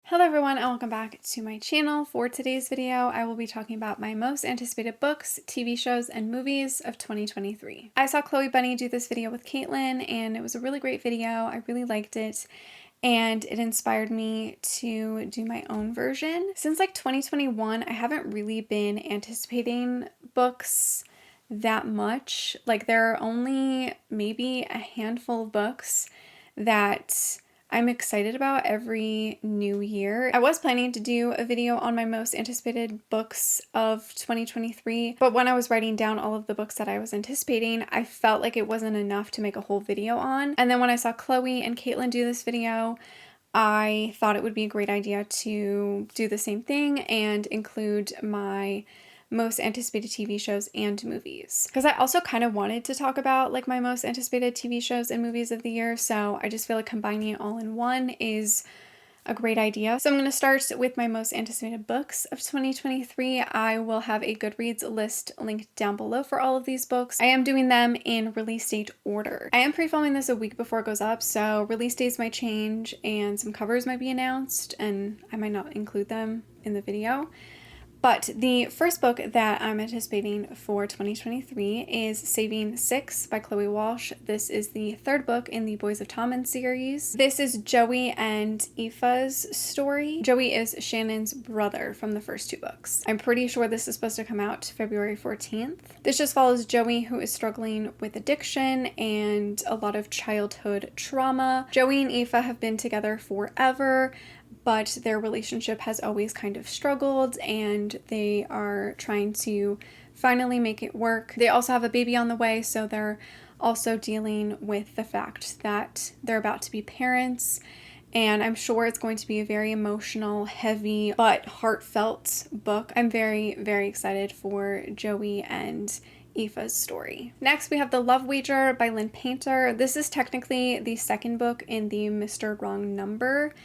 Hello everyone and welcome back to my channel. For today's video, I will be talking about my most anticipated books, TV shows, and movies of 2023. I saw Chloe Bunny do this video with Caitlin and it was a really great video. I really liked it and it inspired me to do my own version. Since like 2021, I haven't really been anticipating books that much. Like there are only maybe a handful of books that I'm excited about every new year. I was planning to do a video on my most anticipated books of 2023, but when I was writing down all of the books that I was anticipating, I felt like it wasn't enough to make a whole video on. And then when I saw Chloe and Caitlin do this video, I thought it would be a great idea to do the same thing and include my most anticipated TV shows and movies. Because I also kind of wanted to talk about like my most anticipated TV shows and movies of the year, so I just feel like combining it all in one is a great idea. So I'm going to start with my most anticipated books of 2023. I will have a Goodreads list linked down below for all of these books. I am doing them in release date order. I am pre-filming this a week before it goes up, so release dates might change and some covers might be announced and I might not include them in the video. But the first book that I'm anticipating for 2023 is Saving Six by Chloe Walsh. This is the third book in the Boys of Tommen series. This is Joey and Aoife's story. Joey is Shannon's brother from the first two books. I'm pretty sure this is supposed to come out February 14th. This just follows Joey, who is struggling with addiction and a lot of childhood trauma. Joey and Aoife have been together forever, but their relationship has always kind of struggled and they are trying to finally make it work. They also have a baby on the way, so they're also dealing with the fact that they're about to be parents, and I'm sure it's going to be a very emotional, heavy, but heartfelt book. I'm very, very excited for Joey and Aoife's story. Next, we have The Love Wager by Lynn Painter. This is technically the second book in the Mr. Wrong Number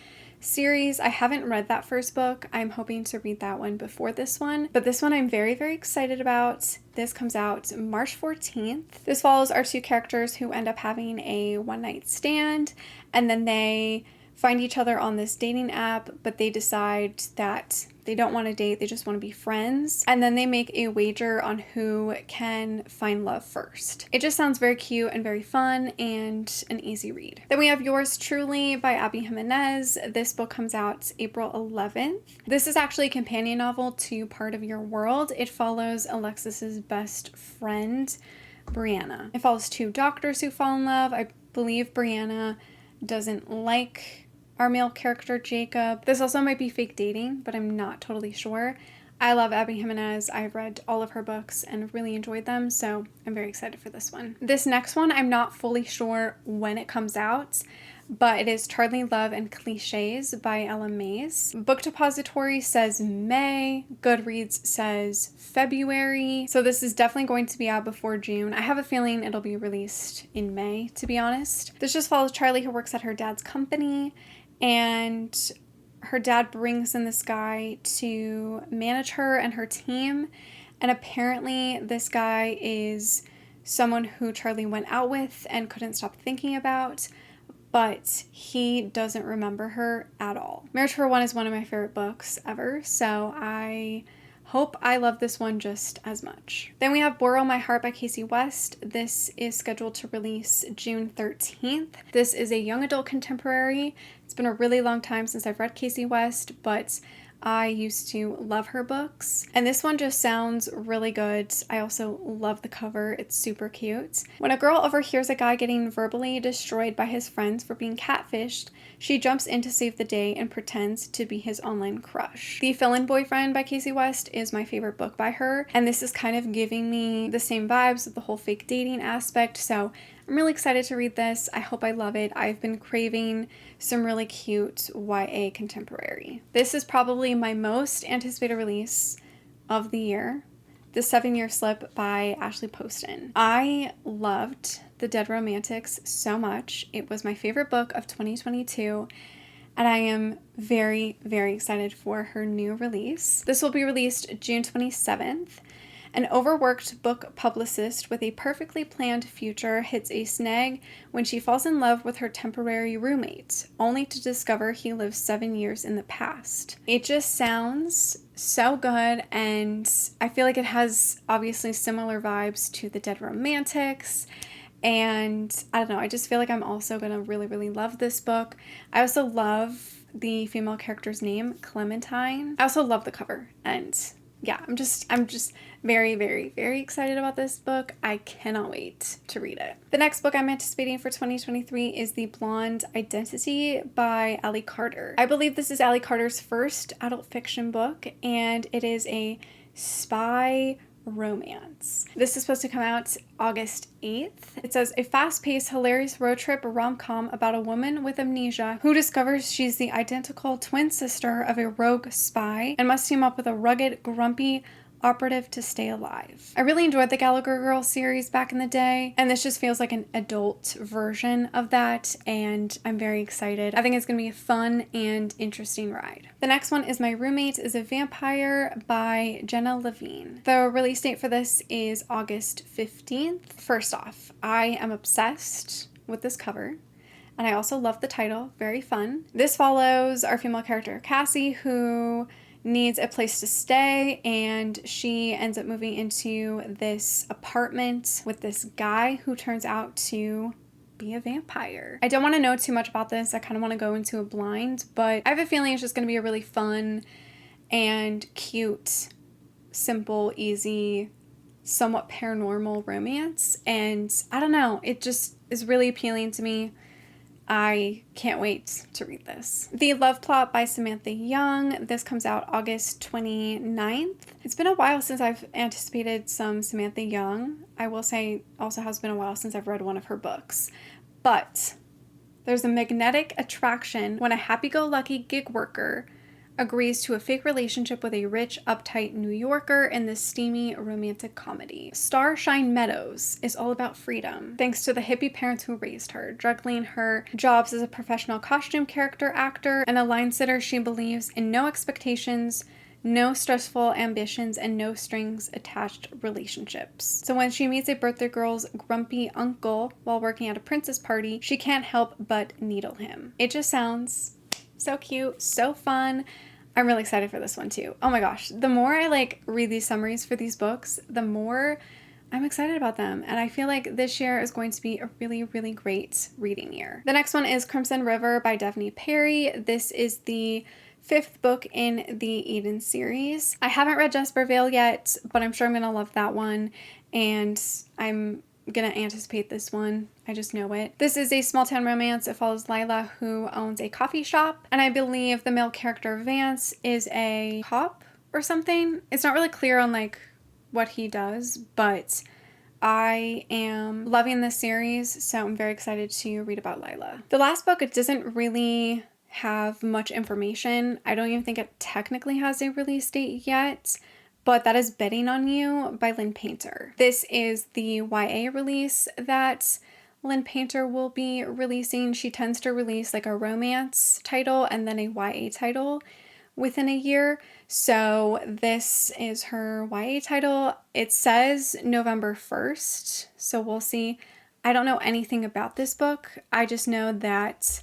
series. I haven't read that first book. I'm hoping to read that one before this one, but this one I'm very, very excited about. This comes out March 14th. This follows our two characters who end up having a one-night stand, and then they find each other on this dating app, but they decide that they don't want to date, they just want to be friends. And then they make a wager on who can find love first. It just sounds very cute and very fun and an easy read. Then we have Yours Truly by Abby Jimenez. This book comes out April 11th. This is actually a companion novel to Part of Your World. It follows Alexis's best friend, Brianna. It follows two doctors who fall in love. I believe Brianna doesn't like our male character, Jacob. This also might be fake dating, but I'm not totally sure. I love Abby Jimenez. I've read all of her books and really enjoyed them, so I'm very excited for this one. This next one, I'm not fully sure when it comes out, but it is Charlie, Love, and Clichés by Ella Mays. Book Depository says May. Goodreads says February. So this is definitely going to be out before June. I have a feeling it'll be released in May, to be honest. This just follows Charlie, who works at her dad's company, and her dad brings in this guy to manage her and her team. And apparently this guy is someone who Charlie went out with and couldn't stop thinking about, but he doesn't remember her at all. Marriage for One is one of my favorite books ever, so I hope I love this one just as much. Then we have Borrow My Heart by Casey West. This is scheduled to release June 13th. This is a young adult contemporary. It's been a really long time since I've read Casey West, but I used to love her books, and this one just sounds really good. I also love the cover. It's super cute. When a girl overhears a guy getting verbally destroyed by his friends for being catfished, she jumps in to save the day and pretends to be his online crush. The Fill-In Boyfriend by Casey West is my favorite book by her, and this is kind of giving me the same vibes with the whole fake dating aspect, so I'm really excited to read this. I hope I love it. I've been craving some really cute YA contemporary. This is probably my most anticipated release of the year, The 7-Year Slip by Ashley Poston. I loved The Dead Romantics so much. It was my favorite book of 2022, and I am very, very excited for her new release. This will be released June 27th. An overworked book publicist with a perfectly planned future hits a snag when she falls in love with her temporary roommate, only to discover he lives 7 years in the past. It just sounds so good, and I feel like it has obviously similar vibes to The Dead Romantics. And I don't know, I just feel like I'm also gonna really, really love this book. I also love the female character's name, Clementine. I also love the cover, and yeah, I'm just very, very, very excited about this book. I cannot wait to read it. The next book I'm anticipating for 2023 is The Blonde Identity by Ally Carter. I believe this is Ally Carter's first adult fiction book, and it is a spy romance. This is supposed to come out August 8th. It says, a fast-paced, hilarious road trip rom-com about a woman with amnesia who discovers she's the identical twin sister of a rogue spy and must team up with a rugged, grumpy operative to stay alive. I really enjoyed the Gallagher Girls series back in the day, and this just feels like an adult version of that, and I'm very excited. I think it's going to be a fun and interesting ride. The next one is My Roommate is a Vampire by Jenna Levine. The release date for this is August 15th. First off, I am obsessed with this cover. And I also love the title, very fun. This follows our female character, Cassie, who needs a place to stay, and she ends up moving into this apartment with this guy who turns out to be a vampire. I don't want to know too much about this. I kind of want to go into a blind, but I have a feeling it's just going to be a really fun and cute, simple, easy, somewhat paranormal romance. And I don't know, it just is really appealing to me. I can't wait to read this. The Love Plot by Samantha Young. This comes out August 29th. It's been a while since I've anticipated some Samantha Young. I will say also has been a while since I've read one of her books. But there's a magnetic attraction when a happy-go-lucky gig worker agrees to a fake relationship with a rich, uptight New Yorker in this steamy romantic comedy. Starshine Meadows is all about freedom, thanks to the hippie parents who raised her, juggling her jobs as a professional costume character actor and a line sitter. She believes in no expectations, no stressful ambitions, and no strings attached relationships. So when she meets a birthday girl's grumpy uncle while working at a princess party, she can't help but needle him. It just sounds so cute, so fun. I'm really excited for this one too. Oh my gosh, the more I read these summaries for these books, the more I'm excited about them. And I feel like this year is going to be a really, really great reading year. The next one is Crimson River by Daphne Perry. This is the 5th book in the Eden series. I haven't read Jasper Vale yet, but I'm sure I'm gonna love that one. And I'm gonna anticipate this one. I just know it. This is a small town romance. It follows Lila, who owns a coffee shop, and I believe the male character Vance is a cop or something. It's not really clear on what he does, but I am loving this series, so I'm very excited to read about Lila. The last book, it doesn't really have much information. I don't even think it technically has a release date yet, but that is Betting on You by Lynn Painter. This is the YA release that Lynn Painter will be releasing. She tends to release a romance title and then a YA title within a year. So this is her YA title. It says November 1st, so we'll see. I don't know anything about this book. I just know that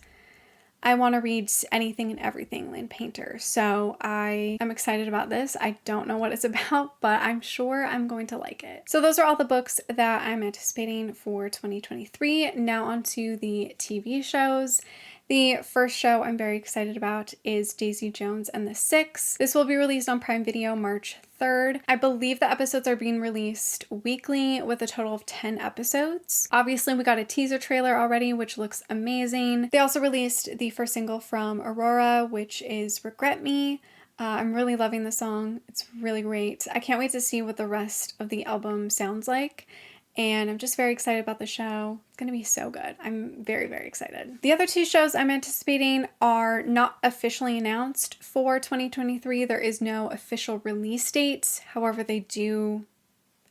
I want to read anything and everything Lynn Painter, so I am excited about this. I don't know what it's about, but I'm sure I'm going to like it. So those are all the books that I'm anticipating for 2023. Now onto the TV shows. The first show I'm very excited about is Daisy Jones and the Six. This will be released on Prime Video March 3rd. I believe the episodes are being released weekly with a total of 10 episodes. Obviously, we got a teaser trailer already, which looks amazing. They also released the first single from Aurora, which is Regret Me. I'm really loving the song. It's really great. I can't wait to see what the rest of the album sounds like. And I'm just very excited about the show. It's going to be so good. I'm very, very excited. The other 2 shows I'm anticipating are not officially announced for 2023. There is no official release date. However, they do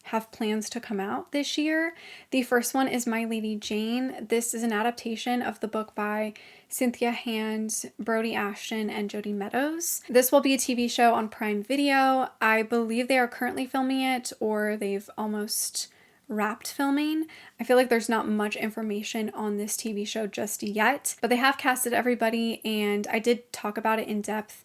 have plans to come out this year. The first one is My Lady Jane. This is an adaptation of the book by Cynthia Hand, Brody Ashton, and Jodi Meadows. This will be a TV show on Prime Video. I believe they are currently filming it, or they've almost wrapped filming. I feel like there's not much information on this TV show just yet, but they have casted everybody, and I did talk about it in depth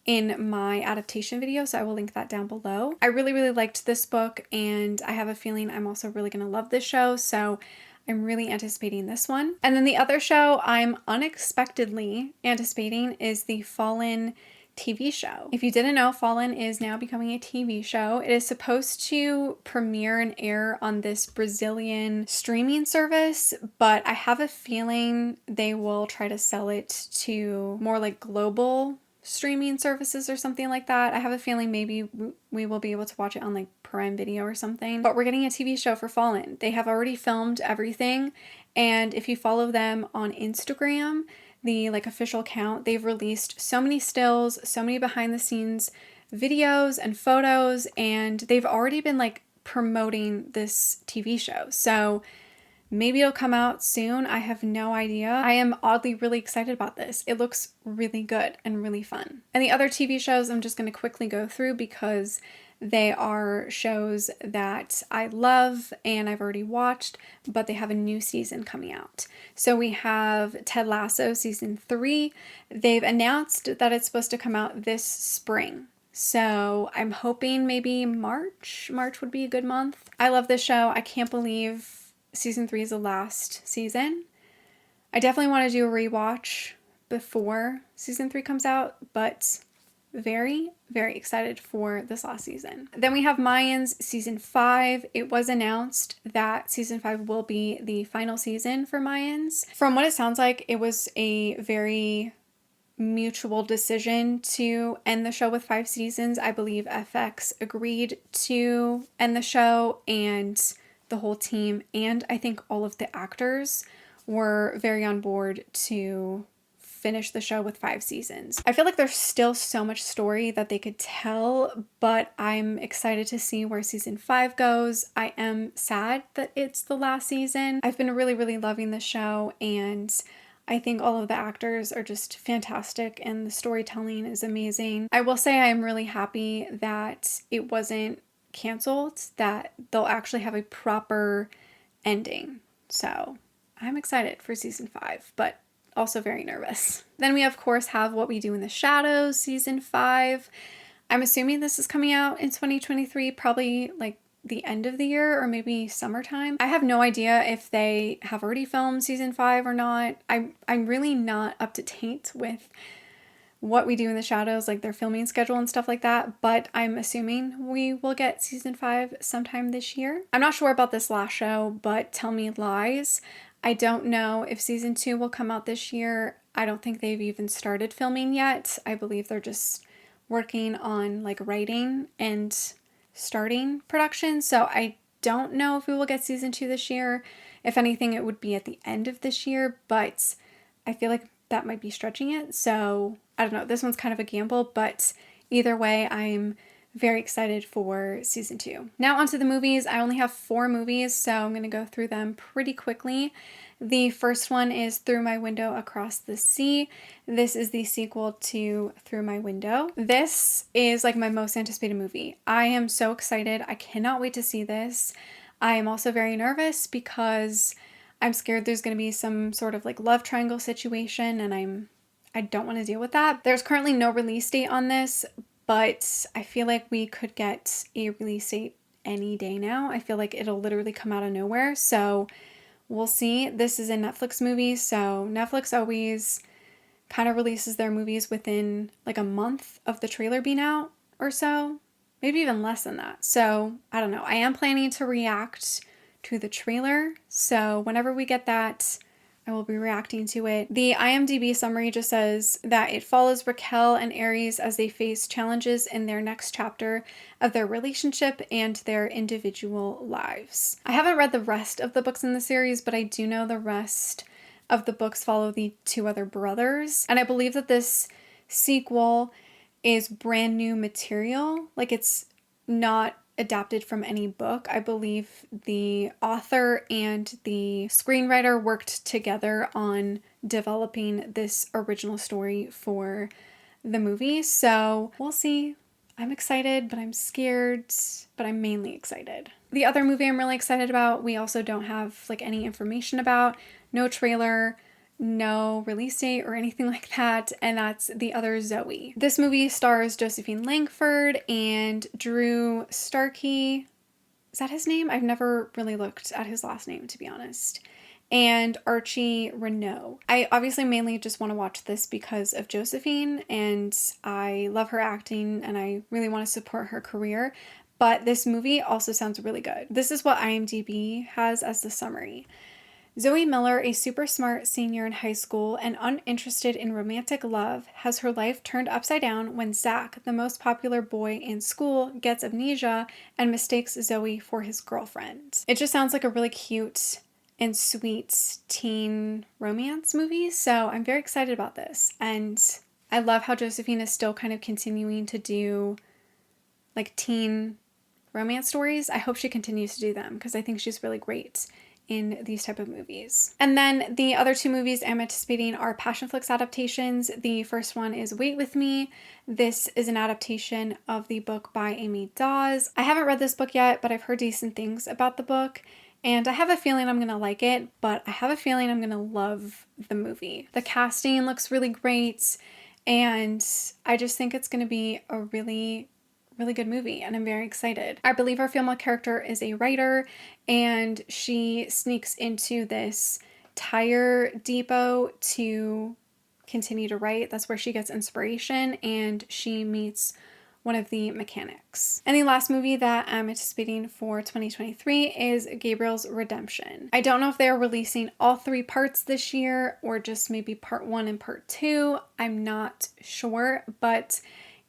in my adaptation video, so I will link that down below. I really, really liked this book, and I have a feeling I'm also really gonna love this show, so I'm really anticipating this one. And then the other show I'm unexpectedly anticipating is the Fallen TV show. If you didn't know, Fallen is now becoming a TV show. It is supposed to premiere and air on this Brazilian streaming service, but I have a feeling they will try to sell it to more like global streaming services or something like that. I have a feeling maybe we will be able to watch it on like Prime Video or something, but we're getting a TV show for Fallen. They have already filmed everything, and if you follow them on Instagram, the like official account, they've released so many stills, so many behind the scenes videos and photos, and they've already been like promoting this TV show. So maybe it'll come out soon. I have no idea. I am oddly really excited about this. It looks really good and really fun. And the other TV shows I'm just going to quickly go through because they are shows that I love and I've already watched, but they have a new season coming out. So we have Ted Lasso season 3. They've announced that it's supposed to come out this spring. So I'm hoping maybe March. March would be a good month. I love this show. I can't believe season 3 is the last season. I definitely want to do a rewatch before season 3 comes out, but very, very excited for this last season. Then we have Mayans season 5. It was announced that season 5 will be the final season for Mayans. From what it sounds like, it was a very mutual decision to end the show with 5 seasons. I believe FX agreed to end the show, and the whole team, and I think all of the actors were very on board to finish the show with 5 seasons. I feel like there's still so much story that they could tell, but I'm excited to see where season 5 goes. I am sad that it's the last season. I've been really, really loving the show, and I think all of the actors are just fantastic and the storytelling is amazing. I will say I am really happy that it wasn't canceled, that they'll actually have a proper ending. So I'm excited for season 5, but also very nervous. Then we of course have What We Do in the Shadows season 5. I'm assuming this is coming out in 2023, probably like the end of the year or maybe summertime. I have no idea if they have already filmed season 5 or not. I'm really not up to date with What We Do in the Shadows, like their filming schedule and stuff like that, but I'm assuming we will get season 5 sometime this year. I'm not sure about this last show, but Tell Me Lies. I don't know if season 2 will come out this year. I don't think they've even started filming yet. I believe they're just working on like writing and starting production, so I don't know if we will get season 2 this year. If anything, it would be at the end of this year, but I feel like that might be stretching it, so I don't know. This one's kind of a gamble, but either way, I'm very excited for season 2. Now onto the movies. I only have 4 movies, so I'm going to go through them pretty quickly. The first one is Through My Window Across the Sea. This is the sequel to Through My Window. This is like my most anticipated movie. I am so excited. I cannot wait to see this. I am also very nervous because I'm scared there's going to be some sort of like love triangle situation, and I don't want to deal with that. There's currently no release date on this, but I feel like we could get a release date any day now. I feel like it'll literally come out of nowhere, so we'll see. This is a Netflix movie, so Netflix always kind of releases their movies within like a month of the trailer being out or so, maybe even less than that. So I don't know. I am planning to react to the trailer, so whenever we get that, I will be reacting to it. The IMDb summary just says that it follows Raquel and Aries as they face challenges in their next chapter of their relationship and their individual lives. I haven't read the rest of the books in the series, but I do know the rest of the books follow the 2 other brothers, and I believe that this sequel is brand new material. Like, it's not adapted from any book. I believe the author and the screenwriter worked together on developing this original story for the movie. So we'll see. I'm excited, but I'm scared, but I'm mainly excited. The other movie I'm really excited about, we also don't have like any information about, no trailer, no release date or anything like that, and that's The Other Zoe. This movie stars Josephine Langford and Drew Starkey. Is that his name? I've never really looked at his last name, to be honest. And Archie Renault. I obviously mainly just want to watch this because of Josephine, and I love her acting and I really want to support her career, but this movie also sounds really good. This is what IMDb has as the summary. Zoe Miller, a super smart senior in high school and uninterested in romantic love, has her life turned upside down when Zach, the most popular boy in school, gets amnesia and mistakes Zoe for his girlfriend. It just sounds like a really cute and sweet teen romance movie, so I'm very excited about this. And I love how Josephine is still kind of continuing to do like teen romance stories. I hope she continues to do them because I think she's really great in these type of movies. And then the other two movies I'm anticipating are Passionflix adaptations. The first one is Wait With Me. This is an adaptation of the book by Amy Dawes. I haven't read this book yet, but I've heard decent things about the book. And I have a feeling I'm going to like it, but I have a feeling I'm going to love the movie. The casting looks really great, and I just think it's going to be a really good movie, and I'm very excited. I believe our female character is a writer, and she sneaks into this tire depot to continue to write. That's where she gets inspiration, and she meets one of the mechanics. And the last movie that I'm anticipating for 2023 is Gabriel's Redemption. I don't know if they're releasing all 3 parts this year or just maybe part 1 and part 2. I'm not sure, but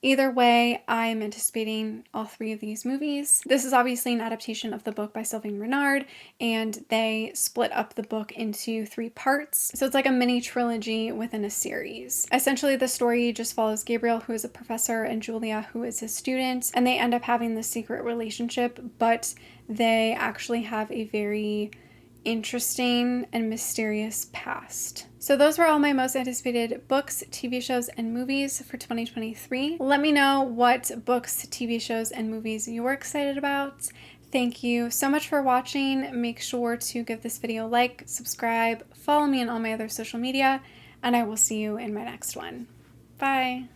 either way, I'm anticipating all 3 of these movies. This is obviously an adaptation of the book by Sylvain Renard, and they split up the book into 3 parts. So it's like a mini trilogy within a series. Essentially, the story just follows Gabriel, who is a professor, and Julia, who is his student, and they end up having this secret relationship, but they actually have a very interesting and mysterious past. So those were all my most anticipated books, TV shows, and movies for 2023. Let me know what books, TV shows, and movies you're excited about. Thank you so much for watching. Make sure to give this video a like, subscribe, follow me on all my other social media, and I will see you in my next one. Bye!